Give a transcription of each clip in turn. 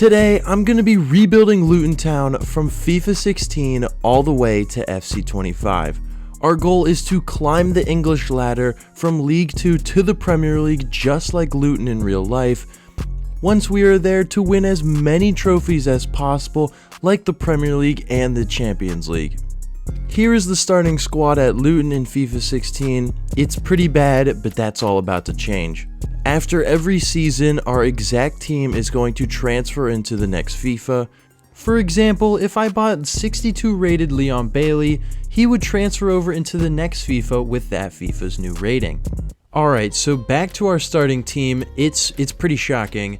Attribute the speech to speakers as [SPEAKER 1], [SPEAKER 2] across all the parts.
[SPEAKER 1] Today, I'm going to be rebuilding Luton Town from FIFA 16 all the way to FC25. Our goal is to climb the English ladder from League 2 to the Premier League just like Luton in real life. Once we are there, to win as many trophies as possible like the Premier League and the Champions League. Here is the starting squad at Luton in FIFA 16. It's pretty bad, but that's all about to change. After every season, our exact team is going to transfer into the next FIFA. For example, if I bought 62 rated Leon Bailey, he would transfer over into the next FIFA with that FIFA's new rating. Alright, so back to our starting team. It's pretty shocking.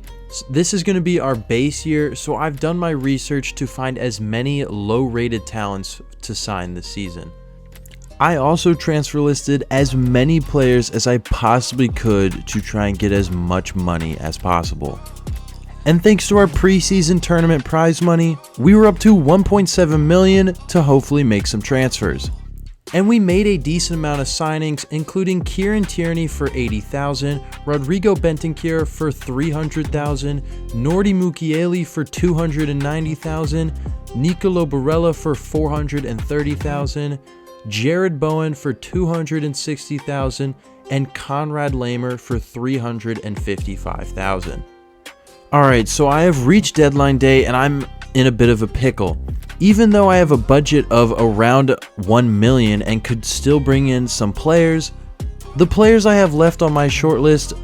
[SPEAKER 1] This is going to be our base year, so I've done my research to find as many low rated talents to sign this season. I also transfer listed as many players as I possibly could to try and get as much money as possible. And thanks to our preseason tournament prize money, we were up to 1.7 million to hopefully make some transfers. And we made a decent amount of signings, including Kieran Tierney for 80,000, Rodrigo Bentancur for 300,000, Nordi Mukiele for 290,000, Nicolo Barella for 430,000, Jared Bowen for 260,000, and Conrad Lamer for 355,000. Alright, so I have reached deadline day and I'm in a bit of a pickle. Even though I have a budget of around 1 million and could still bring in some players, the players I have left on my shortlist,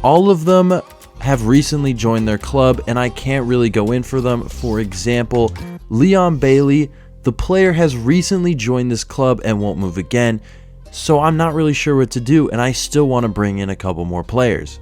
[SPEAKER 1] all of them have recently joined their club and I can't really go in for them. For example, Leon Bailey, the player has recently joined this club and won't move again, so I'm not really sure what to do and I still want to bring in a couple more players.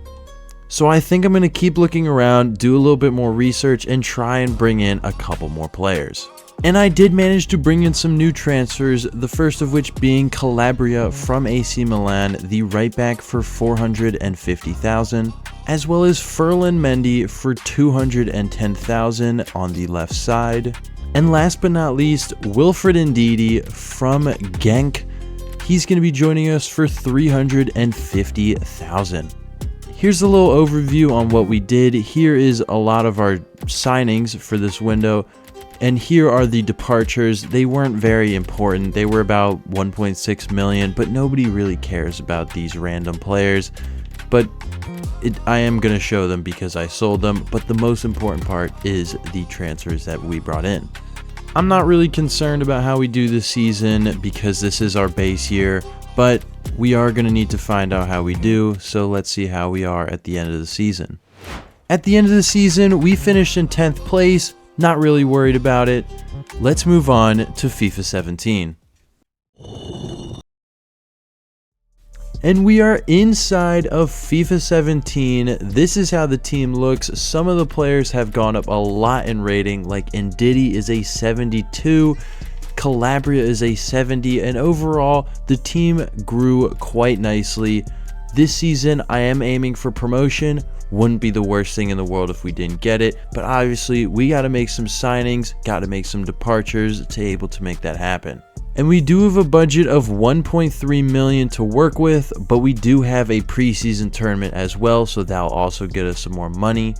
[SPEAKER 1] So I think I'm going to keep looking around, do a little bit more research, and try and bring in a couple more players. And I did manage to bring in some new transfers, the first of which being Calabria from AC Milan, the right back for 450,000, as well as Ferland Mendy for 210,000 on the left side. And last but not least, Wilfred Ndidi from Genk. He's going to be joining us for 350,000. Here's a little overview on what we did. Here is a lot of our signings for this window. And here are the departures. They weren't very important. They were about 1.6 million, but nobody really cares about these random players. But I am going to show them because I sold them. But the most important part is the transfers that we brought in. I'm not really concerned about how we do this season because this is our base year, but we are going to need to find out how we do, so let's see how we are at the end of the season. At the end of the season, we finished in 10th place, not really worried about it. Let's move on to FIFA 17. And we are inside of FIFA 17. This is how the team looks. Some of the players have gone up a lot in rating, like Ndidi is a 72, Calabria is a 70, and overall the team grew quite nicely. This season I am aiming for promotion. Wouldn't be the worst thing in the world if we didn't get it, but obviously we got to make some signings, got to make some departures to be able to make that happen. And we do have a budget of 1.3 million to work with, but we do have a preseason tournament as well, so that'll also get us some more money.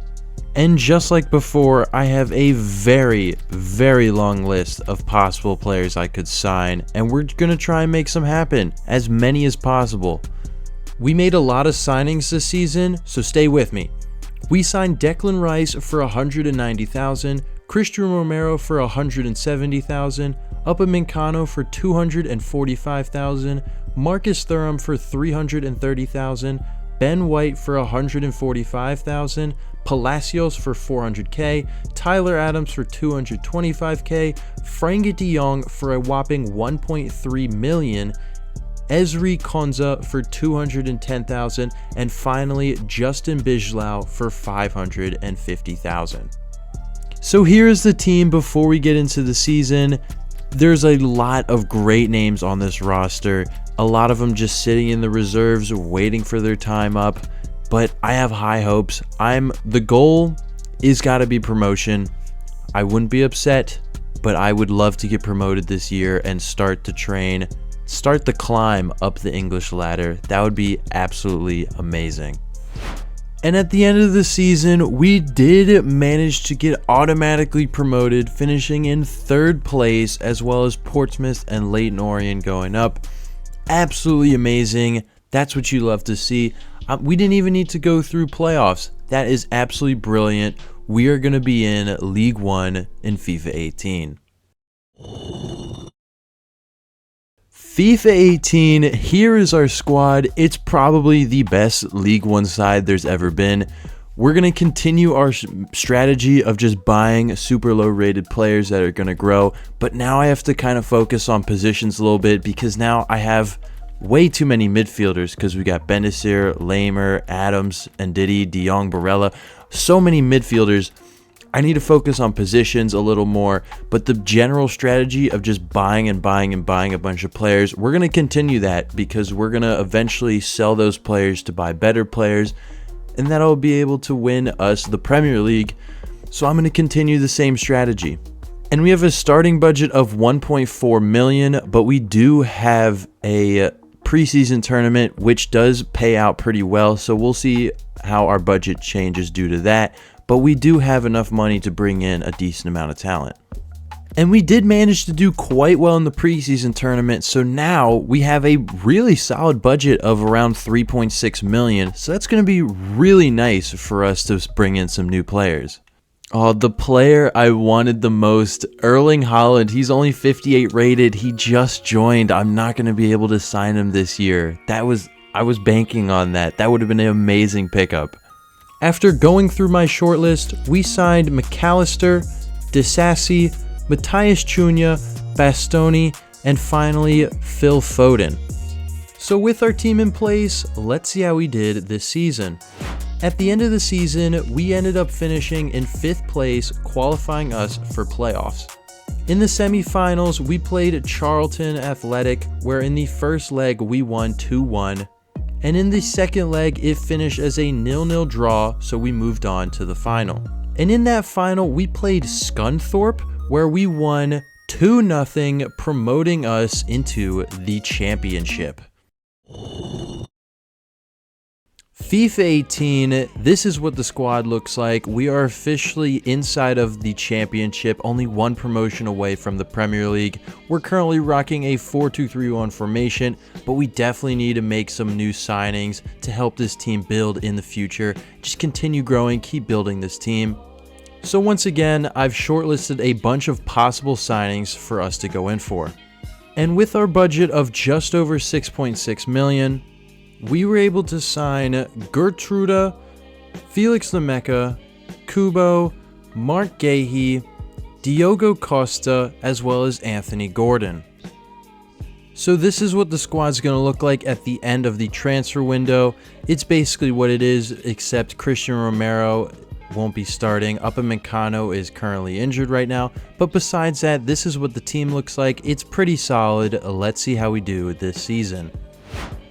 [SPEAKER 1] And just like before, I have a very, very long list of possible players I could sign, and we're going to try and make some happen, as many as possible. We made a lot of signings this season, so stay with me. We signed Declan Rice for 190,000, Christian Romero for 170,000, Upamecano for 245,000, Marcus Thuram for 330,000, Ben White for 145,000, Palacios for 400k, Tyler Adams for 225k, Frank de Jong for a whopping 1.3 million, Ezri Konza for 210,000, and finally Justin Bijlau for 550,000. So here's the team before we get into the season. There's a lot of great names on this roster, a lot of them just sitting in the reserves waiting for their time up, but I have high hopes. The goal is got to be promotion. I wouldn't be upset, but I would love to get promoted this year and start to train, start the climb up the English ladder. That would be absolutely amazing. And at the end of the season, we did manage to get automatically promoted, finishing in 3rd place, as well as Portsmouth and Leyton Orient going up. Absolutely amazing. That's what you love to see. We didn't even need to go through playoffs. That is absolutely brilliant. We are going to be in League 1 in FIFA 18. FIFA 18, here is our squad. It's probably the best League 1 side there's ever been. We're going to continue our strategy of just buying super low rated players that are going to grow. But now I have to kind of focus on positions a little bit, because now I have way too many midfielders, because we got Bendisir, Lamer, Adams, Ndidi, De Jong, Barella. So many midfielders. I need to focus on positions a little more, but the general strategy of just buying and buying and buying a bunch of players, we're going to continue that, because we're going to eventually sell those players to buy better players, and that'll be able to win us the Premier League. So I'm going to continue the same strategy. And we have a starting budget of 1.4 million, but we do have a preseason tournament, which does pay out pretty well. So we'll see how our budget changes due to that. But we do have enough money to bring in a decent amount of talent. And we did manage to do quite well in the preseason tournament, so now we have a really solid budget of around 3.6 million, so that's going to be really nice for us to bring in some new players. Oh, the player I wanted the most, Erling Haaland. He's only 58 rated, he just joined. I'm not going to be able to sign him this year. I was banking on that. That would have been an amazing pickup. After going through my shortlist, we signed McAllister, Disasi, Matthias Cunha, Bastoni, and finally Phil Foden. So with our team in place, let's see how we did this season. At the end of the season, we ended up finishing in 5th place, qualifying us for playoffs. In the semifinals, we played Charlton Athletic, where in the first leg we won 2-1. And in the second leg, it finished as a 0-0 draw, so we moved on to the final. And in that final, we played Scunthorpe, where we won 2-0, promoting us into the championship. FIFA 18, this is what the squad looks like. We are officially inside of the championship, only one promotion away from the Premier League. We're currently rocking a 4-2-3-1 formation, but we definitely need to make some new signings to help this team build in the future. Just continue growing, keep building this team. So once again, I've shortlisted a bunch of possible signings for us to go in for. And with our budget of just over 6.6 million, we were able to sign Gertruda, Felix Lameka, Kubo, Mark Gahey, Diogo Costa, as well as Anthony Gordon. So this is what the squad's going to look like at the end of the transfer window. It's basically what it is, except Christian Romero won't be starting. Upamecano is currently injured right now. But besides that, this is what the team looks like. It's pretty solid. Let's see how we do this season.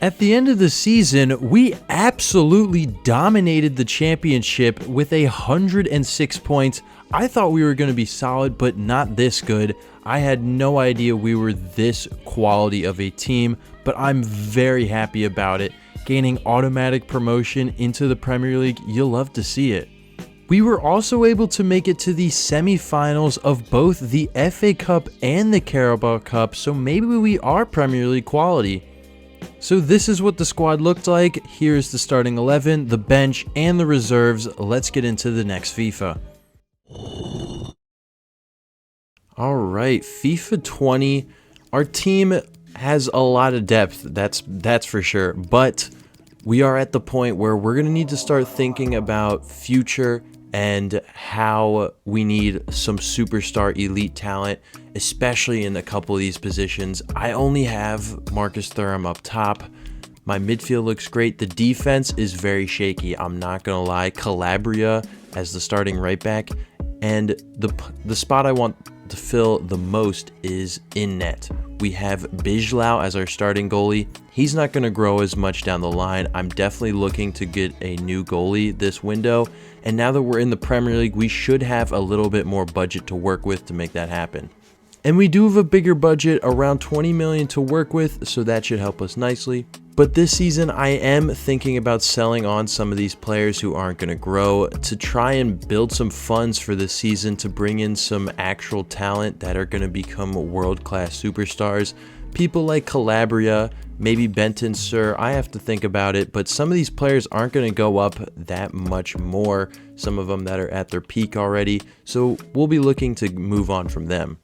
[SPEAKER 1] At the end of the season, we absolutely dominated the championship with 106 points. I thought we were going to be solid, but not this good. I had no idea we were this quality of a team, but I'm very happy about it. Gaining automatic promotion into the Premier League, you'll love to see it. We were also able to make it to the semi-finals of both the FA Cup and the Carabao Cup, so maybe we are Premier League quality. So this is what the squad looked like. Here's the starting 11, the bench, and the reserves. Let's get into the next FIFA. Alright, FIFA 20. Our team has a lot of depth, that's for sure. But we are at the point where we're going to need to start thinking about future and how we need some superstar elite talent, especially in a couple of these positions. I only have Marcus Thuram up top. My midfield looks great. The defense is very shaky, I'm not gonna lie. Calabria as the starting right back, and the spot I want to fill the most is in net. We have Bijlau as our starting goalie. He's not going to grow as much down the line. I'm definitely looking to get a new goalie this window. And now that we're in the Premier League, we should have a little bit more budget to work with to make that happen. And we do have a bigger budget, around 20 million to work with, so that should help us nicely. But this season, I am thinking about selling on some of these players who aren't going to grow to try and build some funds for this season to bring in some actual talent that are going to become world-class superstars. People like Calabria, maybe Benton Sir, I have to think about it, but some of these players aren't going to go up that much more, some of them that are at their peak already, so we'll be looking to move on from them.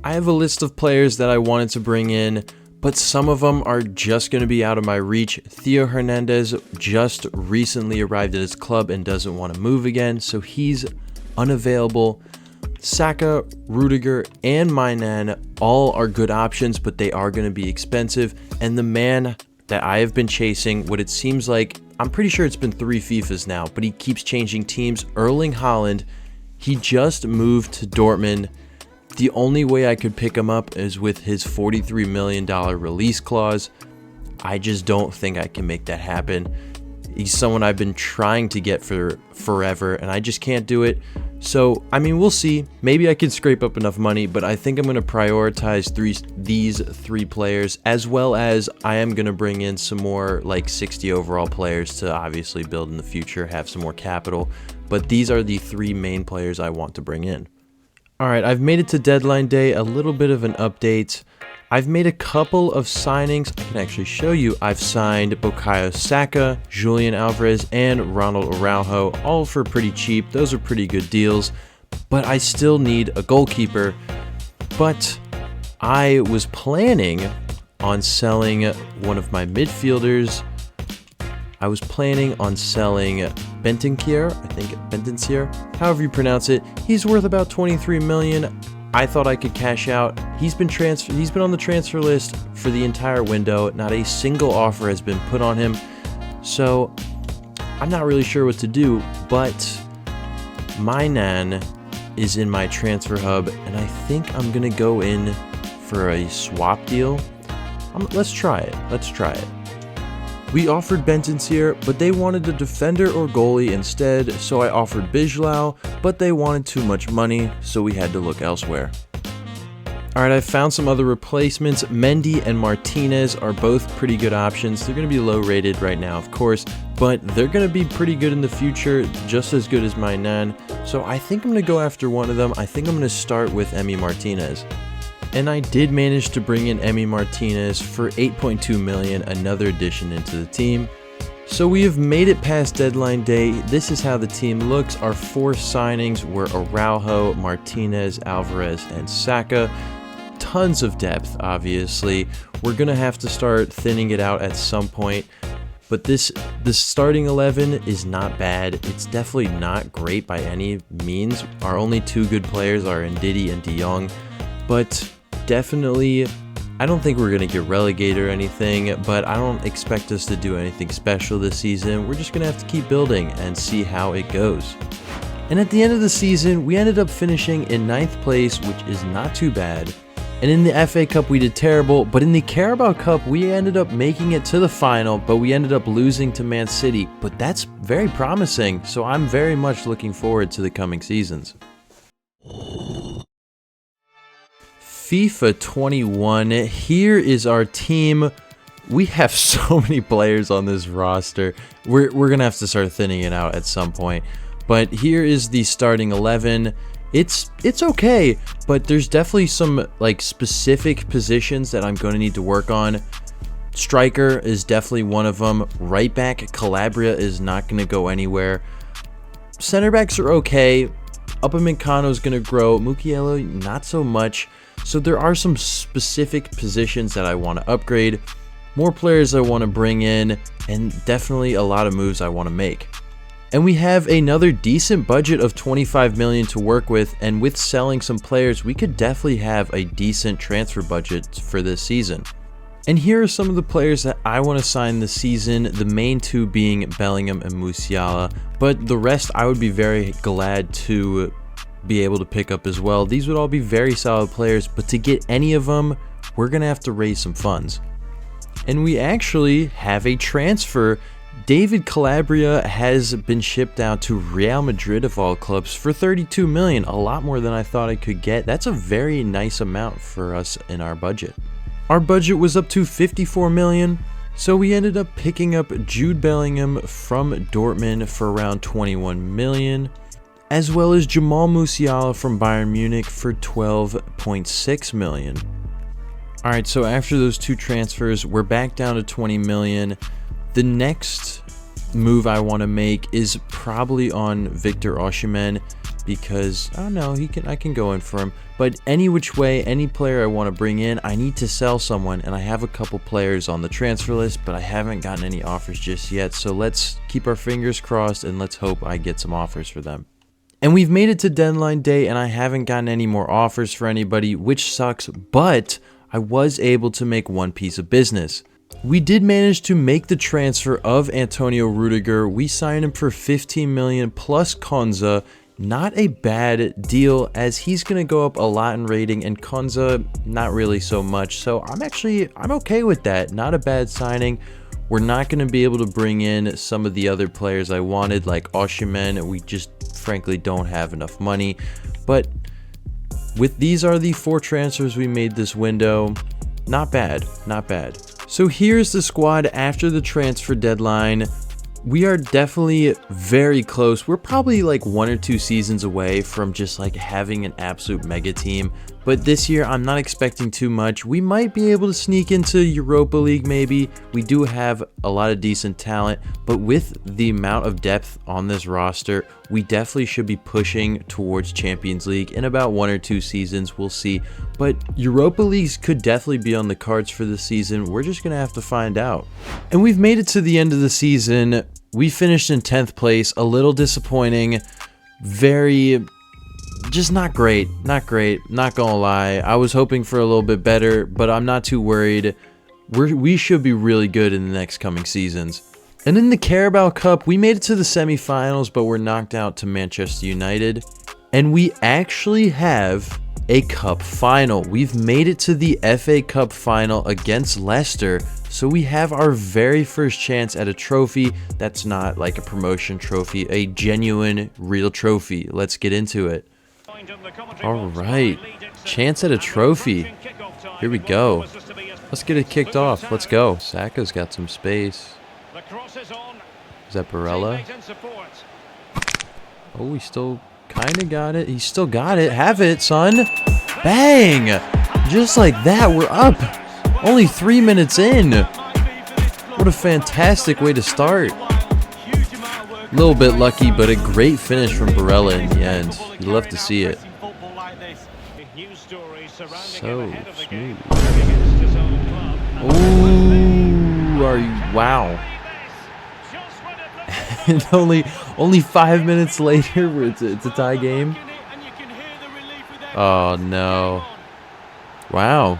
[SPEAKER 1] I have a list of players that I wanted to bring in, but some of them are just going to be out of my reach. Theo Hernandez just recently arrived at his club and doesn't want to move again, so he's unavailable. Saka, Rudiger, and Mainan all are good options, but they are going to be expensive. And the man that I have been chasing, what it seems like, I'm pretty sure it's been 3 FIFAs now, but he keeps changing teams. Erling Haaland, he just moved to Dortmund. The only way I could pick him up is with his $43 million release clause. I just don't think I can make that happen. He's someone I've been trying to get for forever, and I just can't do it. So, I mean, we'll see. Maybe I can scrape up enough money, but I think I'm going to prioritize these 3 players, as well as I am going to bring in some more, like 60 overall players to obviously build in the future, have some more capital. But these are the 3 main players I want to bring in. Alright, I've made it to deadline day, a little bit of an update. I've made a couple of signings. I can actually show you. I've signed Bukayo Saka, Julian Alvarez, and Ronald Araujo, all for pretty cheap. Those are pretty good deals, but I still need a goalkeeper. But I was planning on selling one of my midfielders. I was planning on selling Bentancur, I think Bentancur, however you pronounce it. He's worth about 23 million. I thought I could cash out. He's been on the transfer list for the entire window. Not a single offer has been put on him. So I'm not really sure what to do, but Mainan is in my transfer hub, and I think I'm gonna go in for a swap deal. Let's try it. We offered Bentancur, but they wanted a defender or goalie instead, so I offered Bijlau, but they wanted too much money, so we had to look elsewhere. Alright, I found some other replacements. Mendy and Martinez are both pretty good options. They're going to be low rated right now, of course, but they're going to be pretty good in the future, just as good as Mainan. So I think I'm going to go after one of them. I think I'm going to start with Emi Martinez. And I did manage to bring in Emi Martinez for 8.2 million, another addition into the team. So we have made it past deadline day. This is how the team looks. Our 4 signings were Araujo, Martinez, Alvarez, and Saka. Tons of depth, obviously. We're going to have to start thinning it out at some point. But the starting 11 is not bad. It's definitely not great by any means. Our only 2 good players are Ndidi and De Jong. But definitely, I don't think we're going to get relegated or anything, but I don't expect us to do anything special this season. We're just going to have to keep building and see how it goes. And at the end of the season, we ended up finishing in 9th place, which is not too bad. And in the FA Cup, we did terrible, but in the Carabao Cup, we ended up making it to the final, but we ended up losing to Man City. But that's very promising, so I'm very much looking forward to the coming seasons. FIFA 21, here is our team. We have so many players on this roster. We're going to have to start thinning it out at some point. But here is the starting 11. It's okay, but there's definitely some like specific positions that I'm going to need to work on. Striker is definitely one of them. Right back, Calabria is not going to go anywhere. Center backs are okay. Upamecano is going to grow. Mukiele, not so much. So there are some specific positions that I want to upgrade, more players I want to bring in, and definitely a lot of moves I want to make. And we have another decent budget of 25 million to work with, and with selling some players, we could definitely have a decent transfer budget for this season. And here are some of the players that I want to sign this season, the main 2 being Bellingham and Musiala, but the rest I would be very glad to be able to pick up as well. These would all be very solid players, but to get any of them, we're going to have to raise some funds. And we actually have a transfer David Calabria has been shipped out to Real Madrid of all clubs for 32 million, a lot more than I thought I could get. That's a very nice amount for us in our budget. Our budget was up to 54 million, so we ended up picking up Jude Bellingham from Dortmund for around 21 million, as well as Jamal Musiala from Bayern Munich for 12.6 million. Alright, so after those two transfers, we're back down to 20 million. The next move I want to make is probably on Victor Osimhen, because I don't know, I can go in for him. But any which way, any player I want to bring in, I need to sell someone, and I have a couple players on the transfer list, but I haven't gotten any offers just yet. So let's keep our fingers crossed and let's hope I get some offers for them. And we've made it to deadline day, and I haven't gotten any more offers for anybody, which sucks, but I was able to make one piece of business. We did manage to make the transfer of Antonio Rudiger. We signed him for 15 million plus Konza. Not a bad deal, as he's going to go up a lot in rating, and Konza not really so much. So I'm okay with that. Not a bad signing. We're not going to be able to bring in some of the other players I wanted, like Osimhen. We just frankly don't have enough money. But these are the 4 transfers we made this window. Not bad, not bad. So here's the squad after the transfer deadline. We are definitely very close. We're probably like 1 or 2 seasons away from just like having an absolute mega team. But this year, I'm not expecting too much. We might be able to sneak into Europa League maybe. We do have a lot of decent talent, but with the amount of depth on this roster, we definitely should be pushing towards Champions League in about 1 or 2 seasons. We'll see. But Europa Leagues could definitely be on the cards for this season. We're just going to have to find out. And we've made it to the end of the season. We finished in 10th place, a little disappointing, just not great, not gonna lie. I was hoping for a little bit better, but I'm not too worried. We should be really good in the next coming seasons. And in the Carabao Cup, we made it to the semifinals, but we're knocked out to Manchester United. And we actually have a cup final. We've made it to the FA Cup final against Leicester. So we have our very first chance at a trophy that's not like a promotion trophy, a genuine, real trophy. Let's get into it. All right, chance at a trophy. Here we go. Let's get it kicked off. Let's go. Saka's got some space. Is that Barella? Oh, he still kind of got it. He still got it. Have it, son. Bang! Just like that, we're up. Only 3 minutes in. What a fantastic way to start. A little bit lucky, but a great finish from Barella in the end. You love to see it. So smooth. Ooh, wow. And only 5 minutes later, it's a tie game. Oh no. Wow.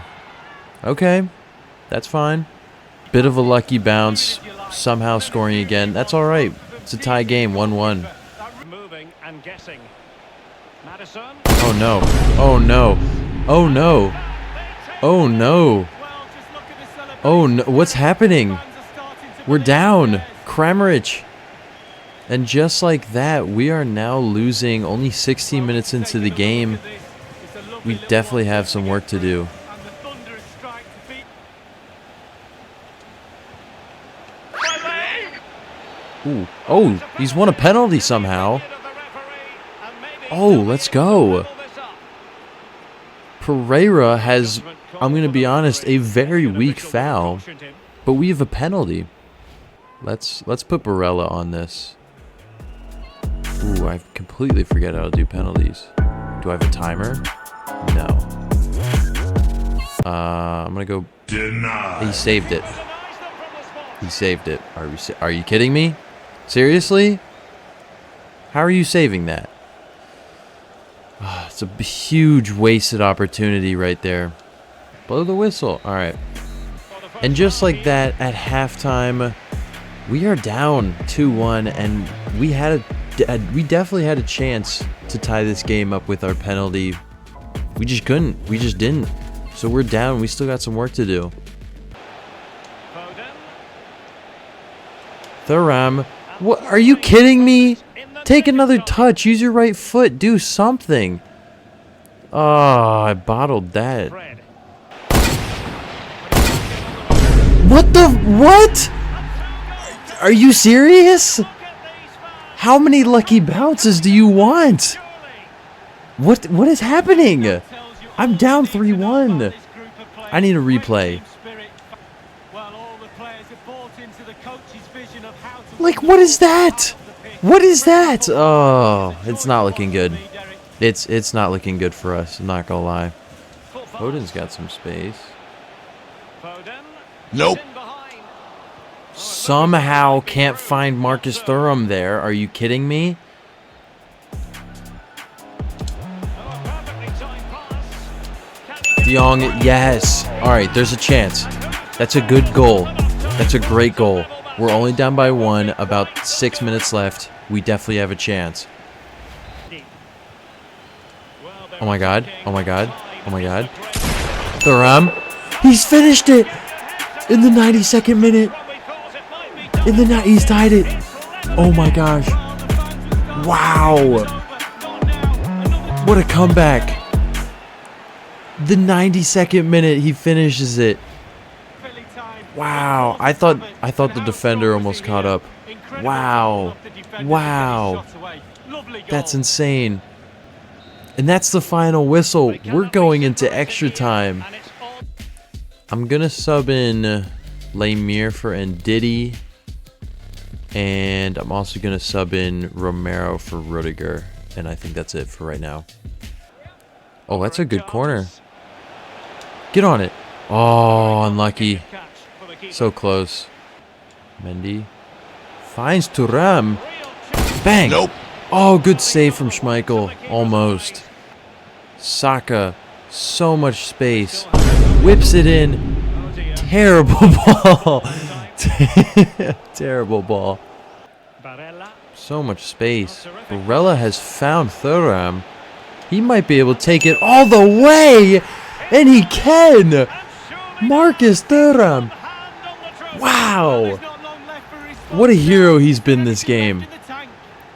[SPEAKER 1] Okay, that's fine. Bit of a lucky bounce, somehow scoring again. That's all right. It's a tie game, 1-1. Oh no. Oh no. Oh no. Oh no. Oh no. What's happening? We're down. Kramaric. And just like that, we are now losing only 16 minutes into the game. We definitely have some work to do. Ooh. Oh, he's won a penalty somehow. Oh, let's go. Pereira has, I'm going to be honest, a very weak foul. But we have a penalty. Let's put Barella on this. Ooh, I completely forget how to do penalties. Do I have a timer? No. I'm going to go. Denied. He saved it. He saved it. Are you kidding me? Seriously? How are you saving that? Oh, it's a huge wasted opportunity right there. Blow the whistle. All right. And just like that, at halftime, we are down 2-1, and we definitely had a chance to tie this game up with our penalty. We just couldn't. We just didn't. So we're down. We still got some work to do. Thuram. What? Are you kidding me? Take another touch. Use your right foot. Do something. Oh, I bottled that. What the? What? Are you serious? How many lucky bounces do you want? What is happening? I'm down 3-1. I need a replay. Like, what is that? What is that? Oh, it's not looking good. It's not looking good for us. I'm not gonna lie. Foden's got some space.
[SPEAKER 2] Nope.
[SPEAKER 1] Somehow can't find Marcus Thuram there. Are you kidding me? De Jong, yes. All right, there's a chance. That's a good goal. That's a great goal. We're only down by 1, about 6 minutes left. We definitely have a chance. Oh my god. Oh my god. Oh my god. Thuram. He's finished it in the 92nd minute. He's tied it. Oh my gosh. Wow. What a comeback. The 92nd minute he finishes it. Wow. I thought the defender almost caught up. Wow. Wow. That's insane. And that's the final whistle. We're going into extra time. I'm going to sub in Lemire for Ndidi. And I'm also going to sub in Romero for Rudiger. And I think that's it for right now. Oh, that's a good corner. Get on it. Oh, unlucky. So close. Mendy. Finds Thuram. Bang.
[SPEAKER 2] Nope.
[SPEAKER 1] Oh, good save from Schmeichel. Almost. Saka. So much space. Whips it in. Terrible ball. Terrible ball. So much space. Barella has found Thuram. He might be able to take it all the way. And he can. Marcus Thuram. Wow. What a hero he's been this game.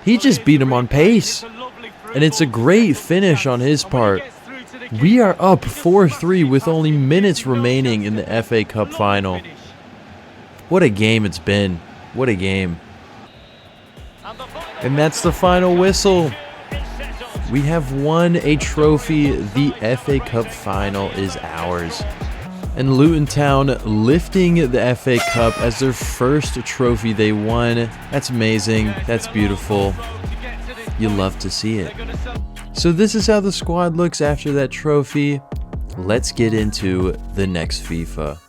[SPEAKER 1] He just beat him on pace. And it's a great finish on his part. We are up 4-3 with only minutes remaining in the FA Cup final. What a game it's been. What a game. And that's the final whistle. We have won a trophy. The FA Cup final is ours. And Luton Town lifting the FA Cup as their first trophy they won. That's amazing. That's beautiful. You love to see it. So this is how the squad looks after that trophy. Let's get into the next FIFA.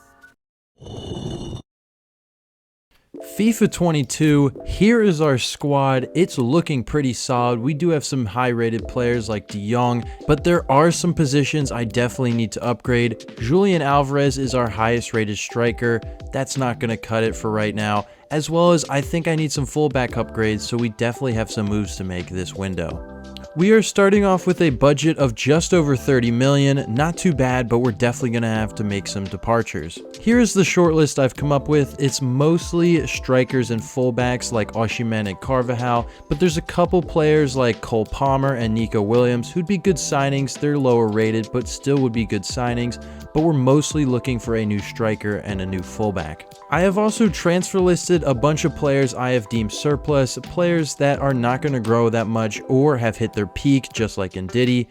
[SPEAKER 1] FIFA 22, here is our squad. It's looking pretty solid. We do have some high-rated players like De Jong, but there are some positions I definitely need to upgrade. Julian Alvarez is our highest-rated striker. That's not going to cut it for right now, as well as I think I need some fullback upgrades, so we definitely have some moves to make this window. We are starting off with a budget of just over 30 million. Not too bad, but we're definitely going to have to make some departures. Here's the short list I've come up with. It's mostly strikers and fullbacks like Osimhen and Carvajal, but there's a couple players like Cole Palmer and Nico Williams who'd be good signings. They're lower rated, but still would be good signings, but we're mostly looking for a new striker and a new fullback. I have also transfer listed a bunch of players I have deemed surplus, players that are not going to grow that much or have hit their peak, just like Ndidi.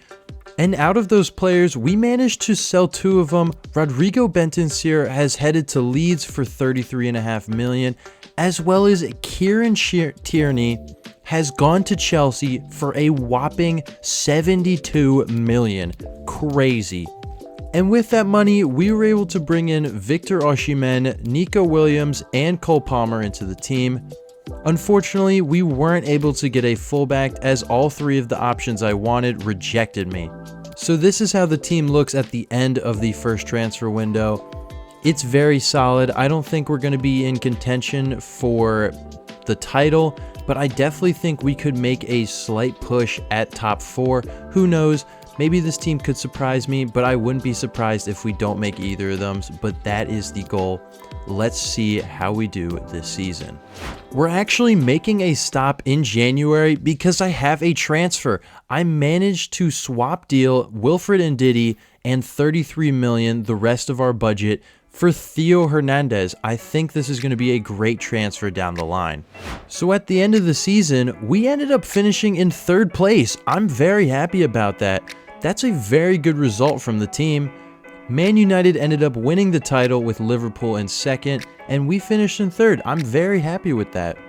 [SPEAKER 1] And out of those players, we managed to sell 2 of them. Rodrigo Bentancur has headed to Leeds for 33.5 million, as well as Kieran Tierney has gone to Chelsea for a whopping 72 million. Crazy. And with that money, we were able to bring in Victor Osimhen, Nico Williams, and Cole Palmer into the team. Unfortunately, we weren't able to get a fullback as all 3 of the options I wanted rejected me. So this is how the team looks at the end of the first transfer window. It's very solid. I don't think we're going to be in contention for the title, but I definitely think we could make a slight push at top 4. Who knows? Maybe this team could surprise me, but I wouldn't be surprised if we don't make either of them, but that is the goal. Let's see how we do this season. We're actually making a stop in January because I have a transfer. I managed to swap deal Wilfred Ndidi and 33 million, the rest of our budget, for Theo Hernandez. I think this is going to be a great transfer down the line. So at the end of the season, we ended up finishing in 3rd place. I'm very happy about that. That's a very good result from the team. Man United ended up winning the title with Liverpool in 2nd, and we finished in 3rd. I'm very happy with that.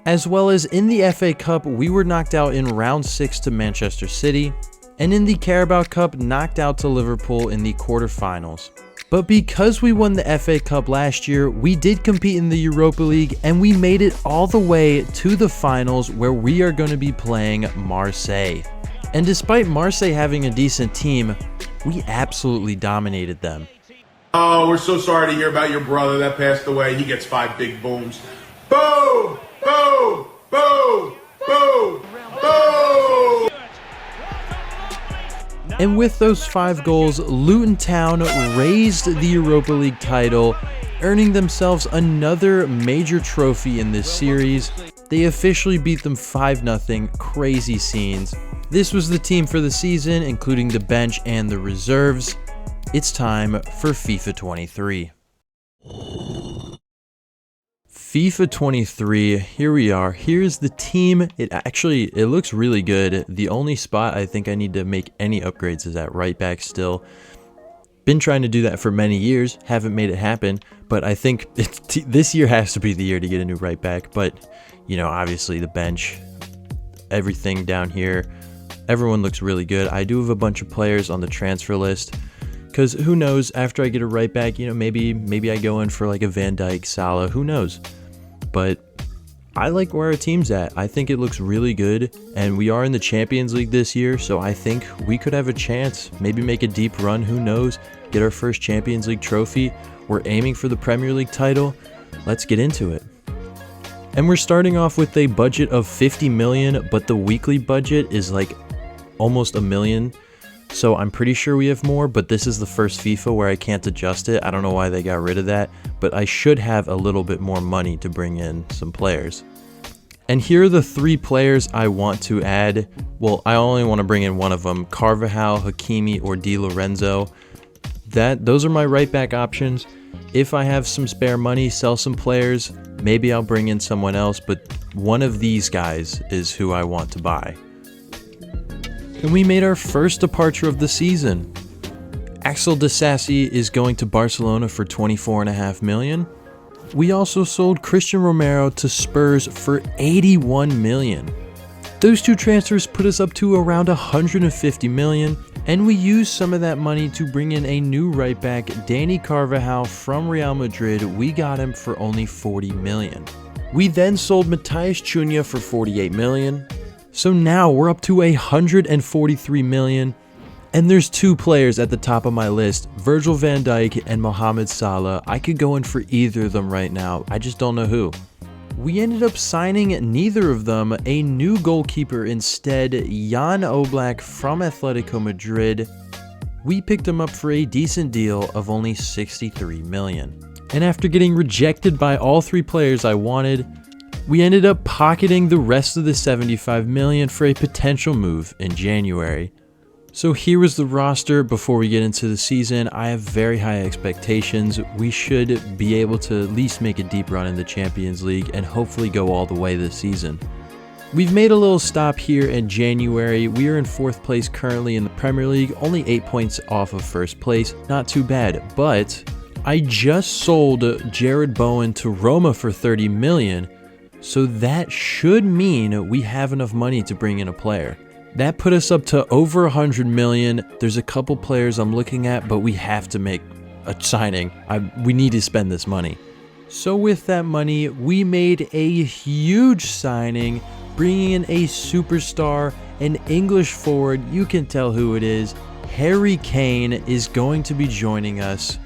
[SPEAKER 1] As well as in the FA Cup, we were knocked out in round 6 to Manchester City, and in the Carabao Cup, knocked out to Liverpool in the quarterfinals. But because we won the FA Cup last year, we did compete in the Europa League, and we made it all the way to the finals where we are going to be playing Marseille. And despite Marseille having a decent team, we absolutely dominated them.
[SPEAKER 2] Oh, we're so sorry to hear about your brother that passed away. He gets 5 big booms. Boom! Boom! Boom! Boom! Boom!
[SPEAKER 1] And with those 5 goals, Luton Town raised the Europa League title, earning themselves another major trophy in this series. They officially beat them 5-0, crazy scenes. This was the team for the season, including the bench and the reserves. It's time for FIFA 23. FIFA 23, here we are. Here's the team. It looks really good. The only spot I think I need to make any upgrades is at right back still. Been trying to do that for many years, haven't made it happen, but I think this year has to be the year to get a new right back. But, you know, obviously the bench, everything down here, everyone looks really good. I do have a bunch of players on the transfer list, because who knows, after I get a right back, you know, maybe I go in for like a Van Dijk, Salah, who knows. But I like where our team's at. I think it looks really good, and we are in the Champions League this year, so I think we could have a chance, maybe make a deep run, who knows, get our first Champions League trophy. We're aiming for the Premier League title. Let's get into it. And we're starting off with a budget of 50 million, but the weekly budget is like almost $1 million. So I'm pretty sure we have more, but this is the first FIFA where I can't adjust it. I don't know why they got rid of that, but I should have a little bit more money to bring in some players. And here are the 3 players I want to add. Well, I only want to bring in one of them, Carvajal, Hakimi, or Di Lorenzo. Those are my right back options. If I have some spare money, sell some players, maybe I'll bring in someone else, but one of these guys is who I want to buy. And we made our first departure of the season. Axel Disasi is going to Barcelona for 24.5 million. We also sold Christian Romero to Spurs for 81 million. Those 2 transfers put us up to around 150 million, and we used some of that money to bring in a new right back, Dani Carvajal from Real Madrid. We got him for only 40 million. We then sold Matheus Cunha for 48 million. So now we're up to 143 million, and there's 2 players at the top of my list, Virgil van Dijk and Mohamed Salah. I could go in for either of them right now, I just don't know who. We ended up signing neither of them, a new goalkeeper instead, Jan Oblak from Atletico Madrid. We picked him up for a decent deal of only 63 million. And after getting rejected by all 3 players I wanted, we ended up pocketing the rest of the 75 million for a potential move in January. So here was the roster before we get into the season. I have very high expectations. We should be able to at least make a deep run in the Champions League and hopefully go all the way this season. We've made a little stop here in January. We are in 4th place currently in the Premier League, only 8 points off of 1st place. Not too bad, but I just sold Jared Bowen to Roma for 30 million. So that should mean we have enough money to bring in a player. That put us up to over 100 million. There's a couple players I'm looking at, but we have to make a signing. We need to spend this money. So with that money, we made a huge signing, bringing in a superstar, an English forward. You can tell who it is. Harry Kane is going to be joining us.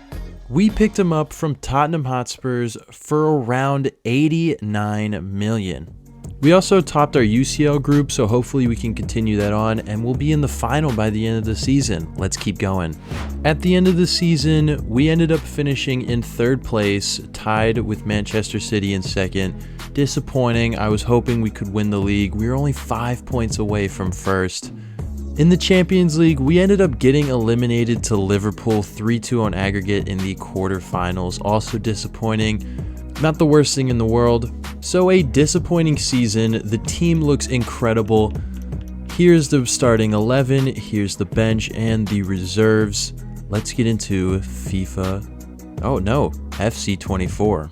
[SPEAKER 1] We picked him up from Tottenham Hotspurs for around 89 million. We also topped our UCL group, so hopefully we can continue that on, and we'll be in the final by the end of the season. Let's keep going. At the end of the season, we ended up finishing in 3rd place, tied with Manchester City in 2nd. Disappointing. I was hoping we could win the league. We were only 5 points away from 1st. In the Champions League, we ended up getting eliminated to Liverpool 3-2 on aggregate in the quarterfinals. Also disappointing. Not the worst thing in the world. So a disappointing season. The team looks incredible. Here's the starting 11, here's the bench and the reserves. Let's get into FIFA. Oh no, FC24.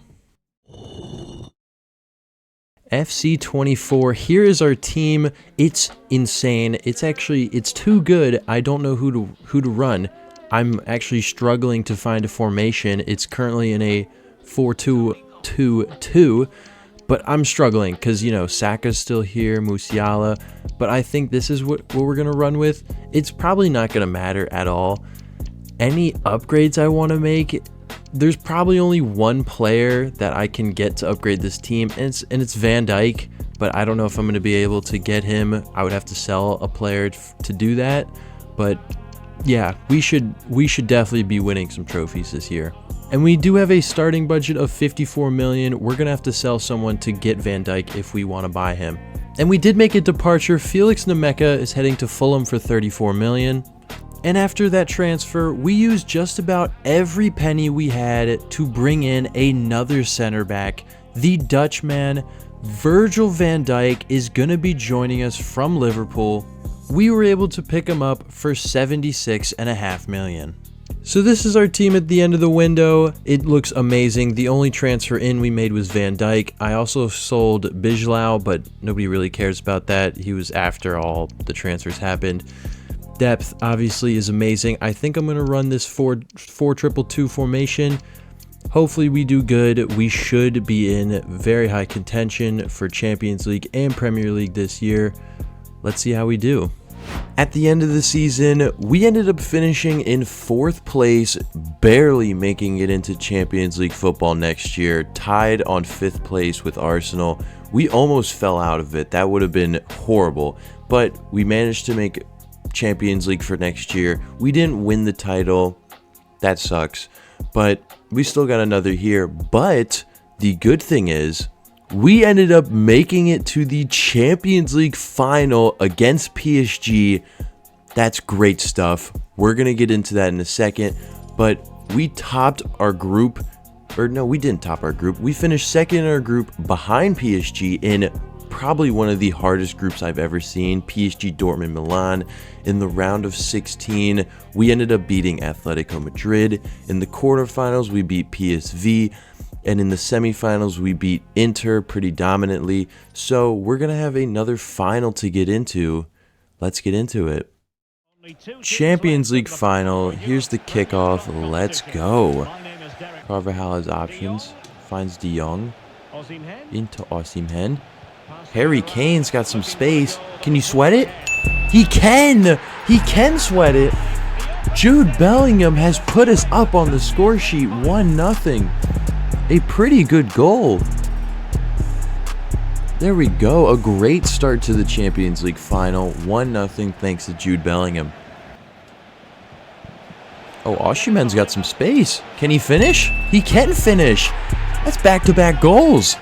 [SPEAKER 1] FC24, here is our team. It's insane. It's too good. I don't know who to run. I'm actually struggling to find a formation. It's currently in a 4-2-2-2, but I'm struggling because, you know, Saka's still here, Musiala, but I think this is what we're going to run with. It's probably not going to matter at all. Any upgrades I want to make, there's probably only one player that I can get to upgrade this team, and it's Van Dijk, but I don't know if I'm going to be able to get him. I would have to sell a player to do that, but yeah, we should definitely be winning some trophies this year. And we do have a starting budget of 54 million. We're going to have to sell someone to get Van Dijk if we want to buy him. And we did make a departure. Felix Nemeka is heading to Fulham for 34 million. And after that transfer, we used just about every penny we had to bring in another center back. The Dutchman, Virgil van Dijk, is going to be joining us from Liverpool. We were able to pick him up for 76.5 million. So this is our team at the end of the window. It looks amazing. The only transfer in we made was Van Dijk. I also sold Bijlau, but nobody really cares about that. He was after all the transfers happened. Depth obviously is amazing. I think I'm going to run this 4-2-2 formation. Hopefully we do good. We should be in very high contention for Champions League and Premier League this year. Let's see how we do. At the end of the season, we ended up finishing in 4th place, barely making it into Champions League football next year, tied on 5th place with Arsenal. We almost fell out of it. That would have been horrible, but we managed to make Champions League for next year. We didn't win the title. That sucks, but we still got another year. But the good thing is, we ended up making it to the Champions League final against PSG. That's great stuff. We're going to get into that in a second, but we topped our group, or no, we didn't top our group. We finished 2nd in our group behind PSG in probably one of the hardest groups I've ever seen. PSG, Dortmund, Milan. In the round of 16, we ended up beating Atletico Madrid. In the quarterfinals, we beat PSV. And in the semifinals, we beat Inter pretty dominantly. So we're going to have another final to get into. Let's get into it. Champions League final. Here's the kickoff. Let's go. Carvajal has options. Finds De Jong. Into Osimhen. Harry Kane's got some space. Can you sweat it? He can! He can sweat it. Jude Bellingham has put us up on the score sheet 1-0. A pretty good goal. There we go. A great start to the Champions League final. 1-0 thanks to Jude Bellingham. Oh, Osimhen's got some space. Can he finish? He can finish. That's back-to-back goals.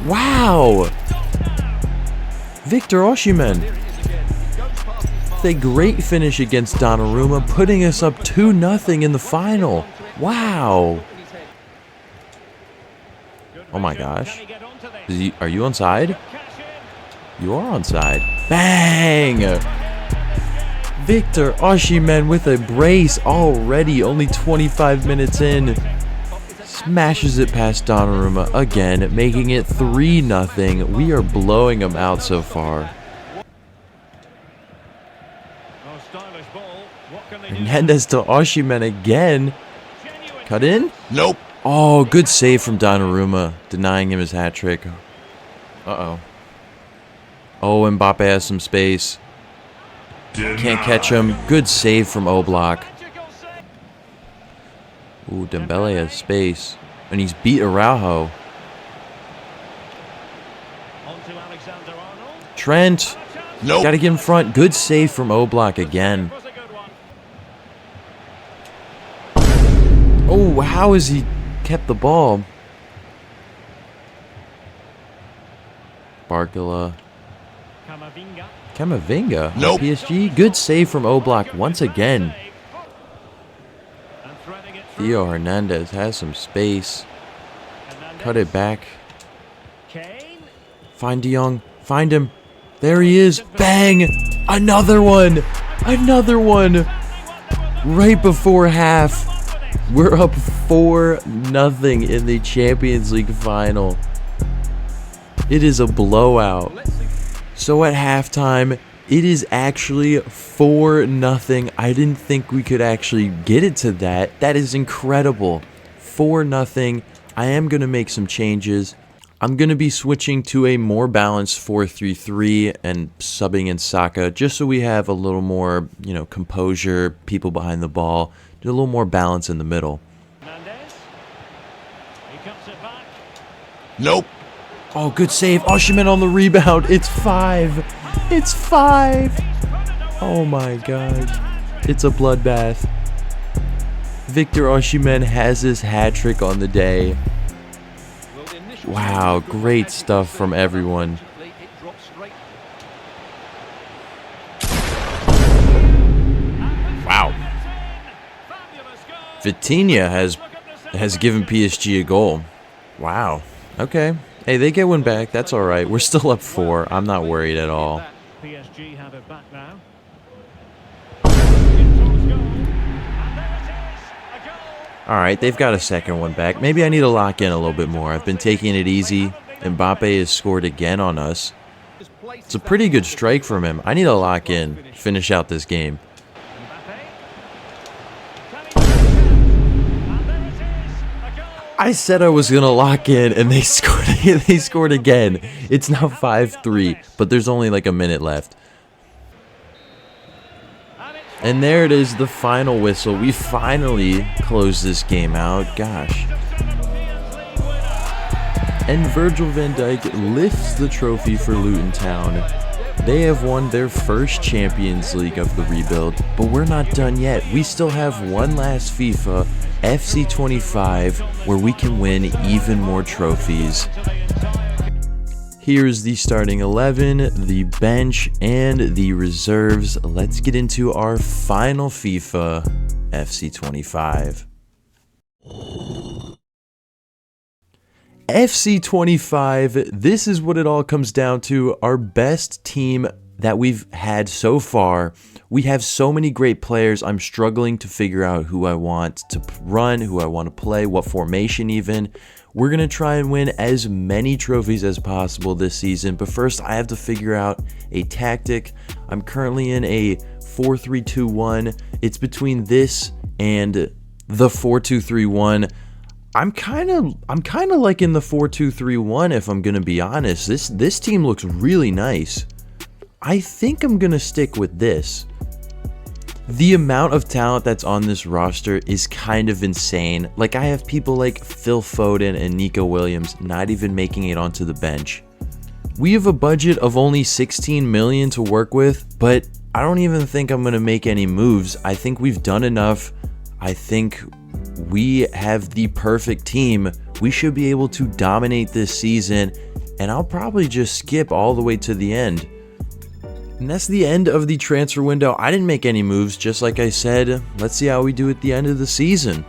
[SPEAKER 1] Wow. Victor Osimhen. A great finish against Donnarumma, putting us up 2-0 in the final. Wow. Oh my gosh. Are you onside? You are onside. Bang! Victor Osimhen with a brace already, only 25 minutes in. Smashes it past Donnarumma again, making it 3-0. We are blowing them out so far. Hernandez to Osimhen again. Cut in?
[SPEAKER 2] Nope.
[SPEAKER 1] Oh, good save from Donnarumma, denying him his hat trick. Uh-oh. Oh, Mbappe has some space. Can't catch him. Good save from Oblak. Ooh, Dembele has space. And he's beat Araujo. Trent.
[SPEAKER 3] Nope.
[SPEAKER 1] Got to get in front. Good save from Oblak again. Oh, how has he kept the ball? Barcola. Camavinga.
[SPEAKER 3] Nope.
[SPEAKER 1] PSG. Good save from Oblak once again. Theo Hernandez has some space. Cut it back. Find De Jong. Find him. There he is. Bang! Another one. Another one. Right before half. We're up 4-0 in the Champions League final. It is a blowout. So at halftime, it is actually 4-0. I didn't think we could actually get it to that. That is incredible. 4-0. I am going to make some changes. I'm going to be switching to a more balanced 4-3-3 and subbing in Saka just so we have a little more, composure, people behind the ball, a little more balance in the middle.
[SPEAKER 3] Nope.
[SPEAKER 1] Oh, good save. Osimhen on the rebound. It's 5. It's 5. Oh my gosh. It's a bloodbath. Victor Osimhen has his hat trick on the day. Wow, great stuff from everyone. Wow. Vitinha has given PSG a goal. Wow. Okay. Hey, they get one back. That's all right. We're still up 4. I'm not worried at all.
[SPEAKER 4] PSG have it back now.
[SPEAKER 1] All right, they've got a second one back. Maybe I need to lock in a little bit more. I've been taking it easy. Mbappe has scored again on us. It's a pretty good strike from him. I need to lock in, finish out this game. I said I was going to lock in, and they scored. They scored again. It's now 5-3, but there's only like a minute left. And there it is, the final whistle. We finally closed this game out. Gosh. And Virgil van Dijk lifts the trophy for Luton Town. They have won their first Champions League of the rebuild, but we're not done yet. We still have one last FIFA FC25 where we can win even more trophies. Here's the starting 11, the bench, and the reserves. Let's get into our final FIFA FC25. FC25, this is what it all comes down to. Our best team that we've had so far. We have so many great players. I'm struggling to figure out who I want to run, who I want to play, what formation even. We're going to try and win as many trophies as possible this season, but first I have to figure out a tactic. I'm currently in a 4-3-2-1. It's between this and the 4-2-3-1. I'm kind of like in the 4-2-3-1 if I'm going to be honest. This team looks really nice. I think I'm going to stick with this. The amount of talent that's on this roster is kind of insane. Like, I have people like Phil Foden and Nico Williams not even making it onto the bench. We have a budget of only 16 million to work with, but I don't even think I'm going to make any moves. I think we've done enough. I think we have the perfect team. We should be able to dominate this season, and I'll probably just skip all the way to the end. And that's the end of the transfer window. I didn't make any moves, just like I said. Let's see how we do at the end of the season.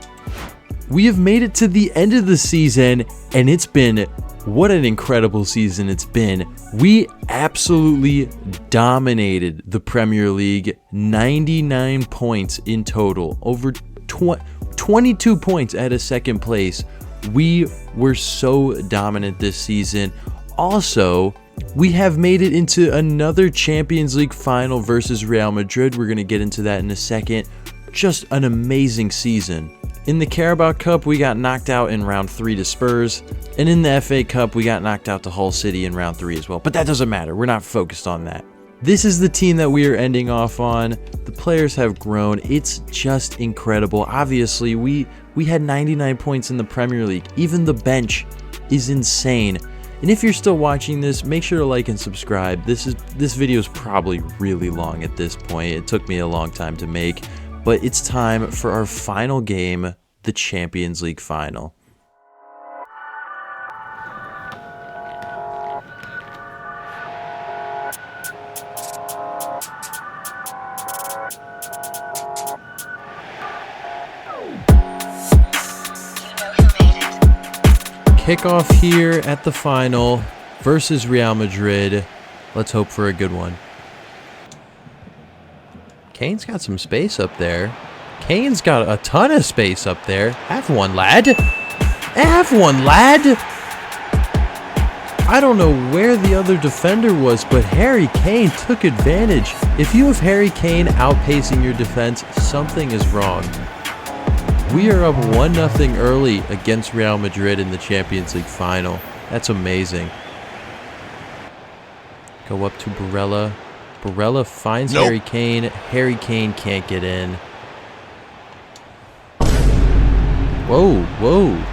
[SPEAKER 1] We have made it to the end of the season, and it's been, what an incredible season it's been. We absolutely dominated the Premier League. 99 points in total, over 22 points at a second place. We were so dominant this season. Also, we have made it into another Champions League final versus Real Madrid. We're going to get into that in a second. Just an amazing season. In the Carabao Cup, we got knocked out in round 3 to Spurs. And in the FA Cup, we got knocked out to Hull City in round 3 as well. But that doesn't matter. We're not focused on that. This is the team that we are ending off on. The players have grown. It's just incredible. Obviously, we had 99 points in the Premier League. Even the bench is insane. And if you're still watching this, make sure to like and subscribe. This video is probably really long at this point. It took me a long time to make, but it's time for our final game, the Champions League final. Kickoff here at the final versus Real Madrid. Let's hope for a good one. Kane's got some space up there. Kane's got a ton of space up there. Have one, lad. Have one, lad. I don't know where the other defender was, but Harry Kane took advantage. If you have Harry Kane outpacing your defense, something is wrong. We are up 1-0 early against Real Madrid in the Champions League final. That's amazing. Go up to Barella. Barella finds Harry Kane. Harry Kane can't get in. Whoa, whoa.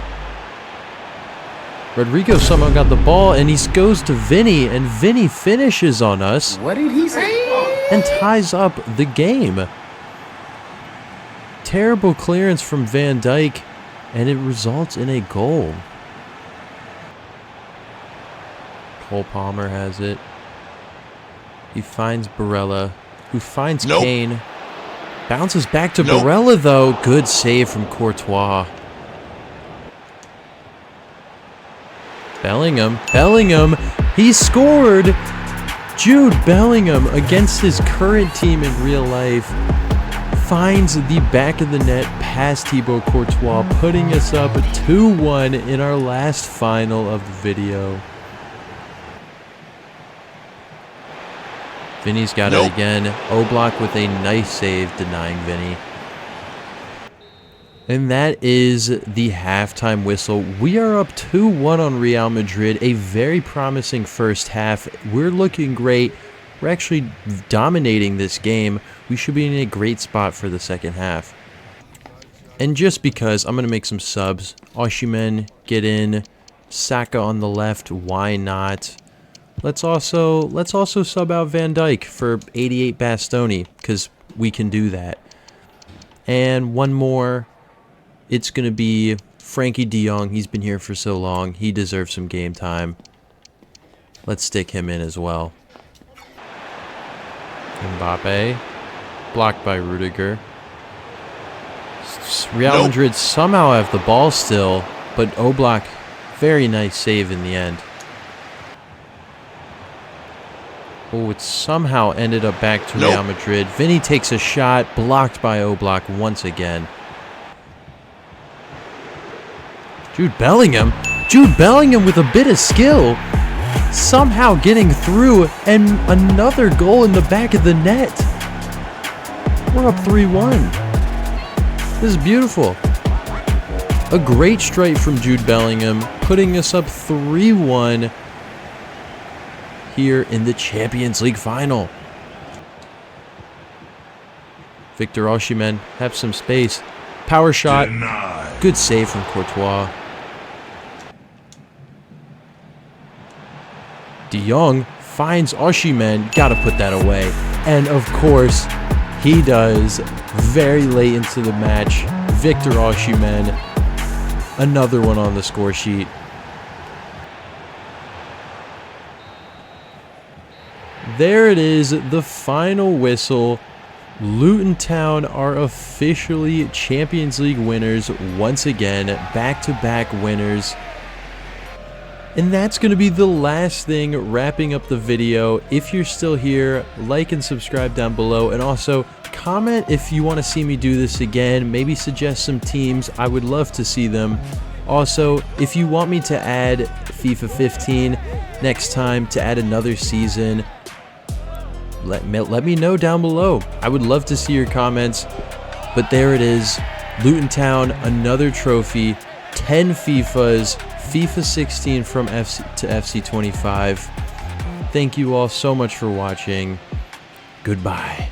[SPEAKER 1] Rodrigo somehow got the ball, and he goes to Vinny, and Vinny finishes on us.
[SPEAKER 3] What did he say?
[SPEAKER 1] And ties up the game. Terrible clearance from Van Dijk, and it results in a goal. Cole Palmer has it. He finds Barella, who finds Kane. Bounces back to Barella, though. Good save from Courtois. Bellingham. Bellingham. He scored. Jude Bellingham, against his current team in real life, finds the back of the net past Thibaut Courtois, putting us up 2-1 in our last final of the video. Vinny's got it again. Oblak with a nice save, denying Vinny. And that is the halftime whistle. We are up 2-1 on Real Madrid. A very promising first half. We're looking great. We're actually dominating this game. We should be in a great spot for the second half. And just because, I'm going to make some subs. Osimhen, get in. Saka on the left, why not? Let's also sub out Van Dijk for 88 Bastoni, because we can do that. And one more. It's going to be Frankie de Jong. He's been here for so long. He deserves some game time. Let's stick him in as well. Mbappe, blocked by Rudiger. Real Madrid somehow have the ball still, but Oblak, very nice save in the end. Oh, it somehow ended up back to Real Madrid. Vinny takes a shot, blocked by Oblak once again. Jude Bellingham. Jude Bellingham with a bit of skill. Somehow getting through, and another goal in the back of the net. We're up 3-1. This is beautiful. A great strike from Jude Bellingham, putting us up 3-1 here in the Champions League final. Victor Osimhen, have some space. Power shot. Good save from Courtois. De Jong finds Osimhen, gotta put that away. And of course, he does. Very late into the match, Victor Osimhen, another one on the score sheet. There it is, the final whistle. Luton Town are officially Champions League winners once again, back-to-back winners. And that's going to be the last thing wrapping up the video. If you're still here, like and subscribe down below. And also, comment if you want to see me do this again. Maybe suggest some teams. I would love to see them. Also, if you want me to add FIFA 15 next time, to add another season, let me know down below. I would love to see your comments. But there it is. Luton Town, another trophy. 10 FIFAs. FIFA 16 from FC to FC25. Thank you all so much for watching. Goodbye.